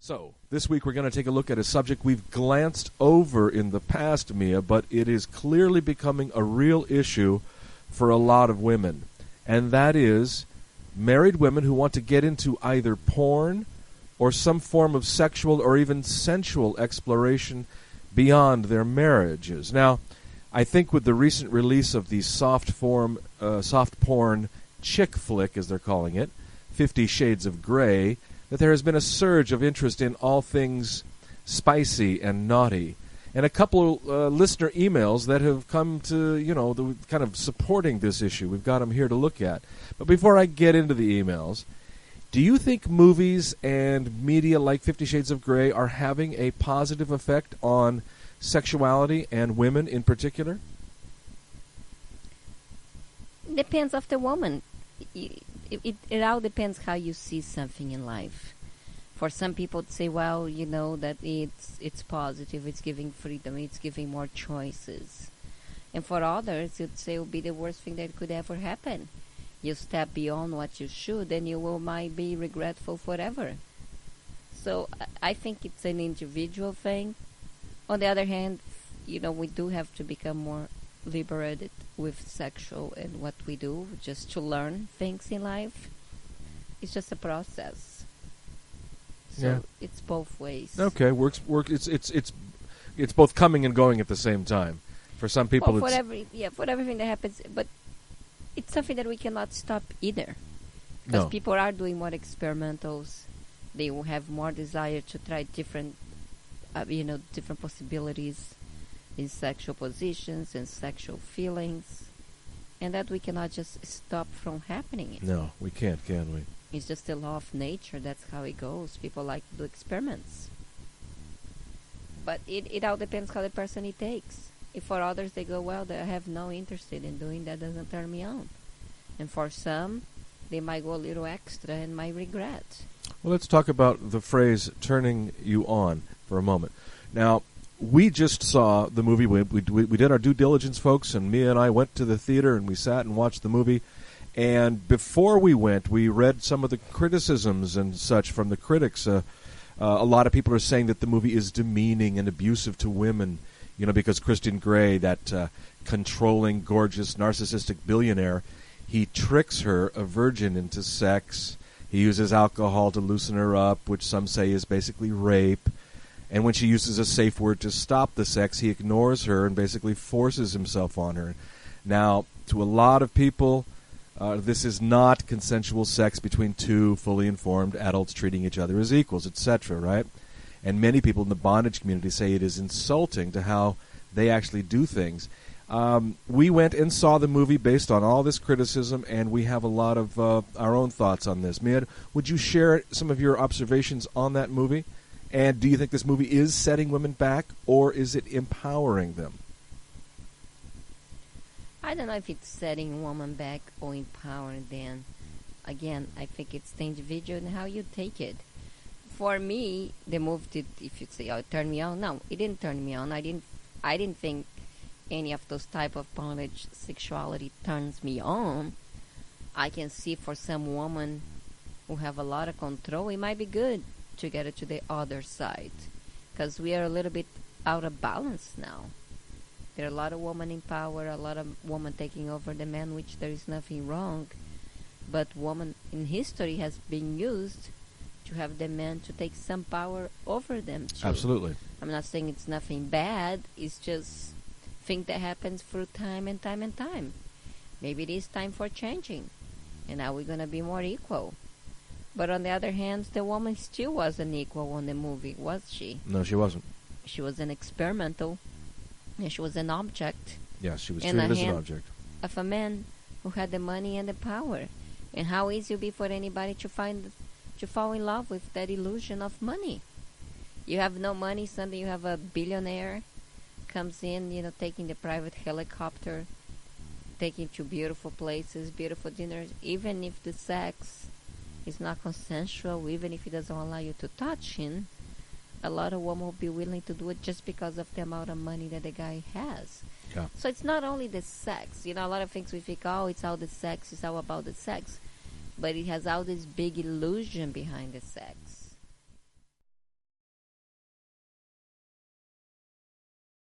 So, this week we're going to take a look at a subject we've glanced over in the past, Mia, but it is clearly becoming a real issue for a lot of women. And that is married women who want to get into either porn or some form of sexual or even sensual exploration beyond their marriages. Now, I think with the recent release of the soft porn chick flick, as they're calling it, 50 Shades of Grey, that there has been a surge of interest in all things spicy and naughty. And a couple listener emails that have come to, the kind of supporting this issue. We've got them here to look at. But before I get into the emails, do you think movies and media like 50 Shades of Grey are having a positive effect on sexuality and women in particular? Depends of the woman. It all depends how you see something in life. For some people to say, well, that it's positive, it's giving freedom, it's giving more choices. And for others, it'd say it would be the worst thing that could ever happen. You step beyond what you should, and might be regretful forever. So I think it's an individual thing. On the other hand, we do have to become more liberated with sexual and what we do, just to learn things in life. It's just a process. So it's both ways. Okay, works. It's both coming and going at the same time. For some people, for everything that happens, but it's something that we cannot stop either. Because people are doing more experimentals. They will have more desire to try different possibilities in sexual positions and sexual feelings, and that we cannot just stop from happening. No, we can't, can we? It's just the law of nature. That's how it goes. People like to do experiments. But it all depends how the person it takes. If for others they go, well, they have no interest in doing that, doesn't turn me on. And for some, they might go a little extra and might regret. Well, let's talk about the phrase turning you on for a moment. Now, we just saw the movie. We did our due diligence, folks, and Mia and I went to the theater and we sat and watched the movie. And before we went, we read some of the criticisms and such from the critics. A lot of people are saying that the movie is demeaning and abusive to women, because Christian Grey, that controlling, gorgeous, narcissistic billionaire, he tricks her, a virgin, into sex. He uses alcohol to loosen her up, which some say is basically rape. And when she uses a safe word to stop the sex, he ignores her and basically forces himself on her. Now, to a lot of people, this is not consensual sex between two fully informed adults treating each other as equals, etc., right? And many people in the bondage community say it is insulting to how they actually do things. We went and saw the movie based on all this criticism, and we have a lot of our own thoughts on this. Mia, would you share some of your observations on that movie? And do you think this movie is setting women back, or is it empowering them? I don't know if it's setting women back or empowering them. Again, I think it's the individual and how you take it. For me, the movie did, if you say, it turned me on. No, it didn't turn me on. I didn't think any of those type of bondage sexuality turns me on. I can see for some women who have a lot of control, it might be good to get it to the other side, because we are a little bit out of balance now. There are a lot of women in power, a lot of women taking over the men, which there is nothing wrong, but woman in history has been used to have the men to take some power over them too. Absolutely. I'm not saying it's nothing bad, it's just thing that happens through time and time and time. Maybe it is time for changing, and now we're going to be more equal. But on the other hand, the woman still wasn't equal on the movie, was she? No, she wasn't. She was an experimental, and she was an object. Yes, she was treated as an object. Of a man who had the money and the power. And how easy it would be for anybody to fall in love with that illusion of money. You have no money, suddenly you have a billionaire comes in, taking the private helicopter, taking to beautiful places, beautiful dinners, even if the sex is not consensual, even if he doesn't allow you to touch him, a lot of women will be willing to do it just because of the amount of money that the guy has. Yeah. So it's not only the sex. A lot of things we think, it's all the sex, it's all about the sex. But it has all this big illusion behind the sex.